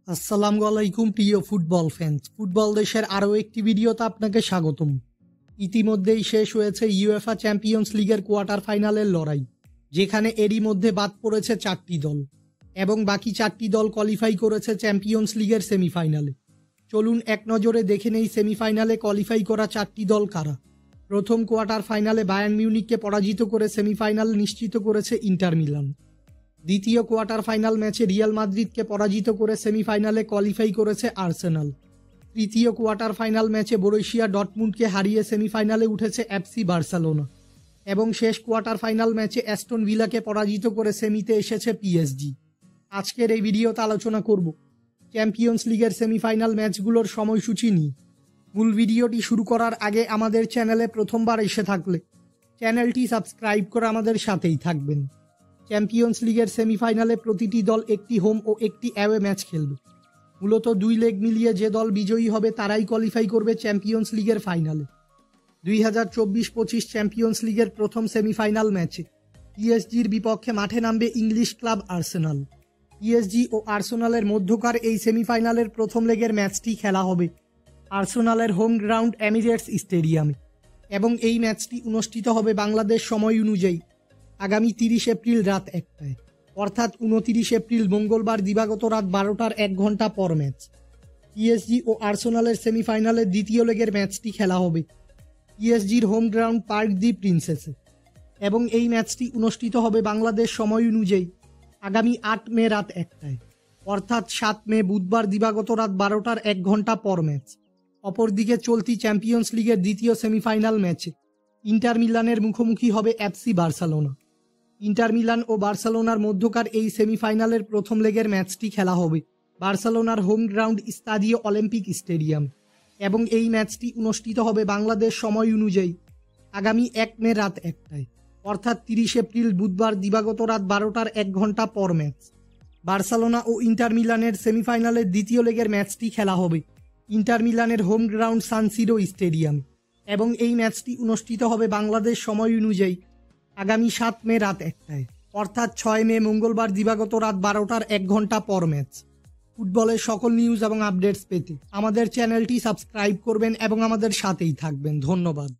আসসালামু আলাইকুম প্রিয় ফুটবল ফ্যান্স। ফুটবল দেশের আরও একটি ভিডিওতে আপনাকে স্বাগতম। ইতিমধ্যেই শেষ হয়েছে ইউএফা চ্যাম্পিয়ন্স লিগের কোয়ার্টার ফাইনালের লড়াই, যেখানে এরই মধ্যে বাদ পড়েছে 4টি দল এবং বাকি 4টি দল কোয়ালিফাই করেছে চ্যাম্পিয়ন্স লিগের সেমিফাইনালে। চলুন এক নজরে দেখে নেই সেমিফাইনালে কোয়ালিফাই করা 4টি দল কারা। প্রথম কোয়ার্টার ফাইনালে বায়ার্ন মিউনিখকে পরাজিত করে সেমিফাইনাল নিশ্চিত করেছে ইন্টার মিলান। দ্বিতীয় কোয়ার্টার ফাইনাল ম্যাচে রিয়াল মাদ্রিদকে পরাজিত করে সেমিফাইনালে কোয়ালিফাই করেছে আর্সেনাল। তৃতীয় কোয়ার্টার ফাইনাল ম্যাচে বরুসিয়া ডর্টমুন্ডকে হারিয়ে সেমিফাইনালে উঠেছে এফসি বার্সেলোনা। এবং শেষ কোয়ার্টার ফাইনাল ম্যাচে অ্যাস্টন ভিলাকে পরাজিত করে সেমিতে এসেছে পিএসজি। আজকের এই ভিডিওতে আলোচনা করব চ্যাম্পিয়ন্স লিগের সেমিফাইনাল ম্যাচগুলোর সময়সূচি নিয়ে। মূল ভিডিওটি শুরু করার আগে আমাদের চ্যানেলে প্রথমবার এসে থাকলে চ্যানেলটি সাবস্ক্রাইব করে আমাদের সাথেই থাকবেন। চ্যাম্পিয়ন্স লিগের সেমিফাইনালে প্রতিটি দল একটি হোম ও একটি অ্যাওয়ে ম্যাচ খেলবে। মূলত 2 লেগ মিলিয়ে যে দল বিজয়ী হবে তারাই কোয়ালিফাই করবে চ্যাম্পিয়ন্স লিগের ফাইনালে। 2024-25 চ্যাম্পিয়ন্স লিগের প্রথম সেমিফাইনাল ম্যাচে পিএসজির বিপক্ষে মাঠে নামবে ইংলিশ ক্লাব আর্সেনাল। পিএসজি ও আর্সেনালের মধ্যকার এই সেমিফাইনালের প্রথম লেগের ম্যাচটি খেলা হবে আর্সেনালের হোম গ্রাউন্ড এমিরেটস স্টেডিয়ামে এবং এই ম্যাচটি অনুষ্ঠিত হবে বাংলাদেশ সময় অনুযায়ী আগামী 30 এপ্রিল রাত 1টায়, অর্থাৎ 29 এপ্রিল মঙ্গলবার দিবাগত রাত 12টার 1 ঘন্টা পর ম্যাচ। পিএসজি ও আর্সেনালের সেমিফাইনালের দ্বিতীয় লেগের ম্যাচটি খেলা হবে পিএসজির হোম গ্রাউন্ড পার্ক দি প্রিন্সেসে এবং এই ম্যাচটি অনুষ্ঠিত হবে বাংলাদেশ সময় অনুযায়ী আগামী 8 মে রাত 1টায়, অর্থাৎ 7 মে বুধবার দিবাগত রাত 12টার 1 ঘন্টা পর ম্যাচ। অপরদিকে চলতি চ্যাম্পিয়ন্স লিগের দ্বিতীয় সেমিফাইনাল ম্যাচে ইন্টার মিলানের মুখোমুখি হবে এফসি বার্সেলোনা। ইন্টার মিলান ও বার্সেলোনার মধ্যকার এই সেমিফাইনালের প্রথম লেগের ম্যাচটি খেলা হবে বার্সেলোনার হোম গ্রাউন্ড স্তাদিও অলিম্পিক স্টেডিয়াম এবং এই ম্যাচটি অনুষ্ঠিত হবে বাংলাদেশ সময় অনুযায়ী আগামী 1 মে রাত 1টায়, অর্থাৎ 30 এপ্রিল বুধবার দিবাগত রাত 12টার 1 ঘন্টা পর ম্যাচ। বার্সেলোনা ও ইন্টার মিলানের সেমিফাইনালের দ্বিতীয় লেগের ম্যাচটি খেলা হবে ইন্টার মিলানের হোম গ্রাউন্ড সান সিরো স্টেডিয়াম এবং এই ম্যাচটি অনুষ্ঠিত হবে বাংলাদেশ সময় অনুযায়ী আগামী 7 মে রাত 1টায়, অর্থাৎ 6 মে মঙ্গলবার দিবাগত রাত 12টার 1 ঘন্টা পর ম্যাচ। ফুটবলের সকল নিউজ এবং আপডেটস পেতে আমাদের চ্যানেলটি সাবস্ক্রাইব করবেন এবং আমাদের সাথেই থাকবেন। ধন্যবাদ।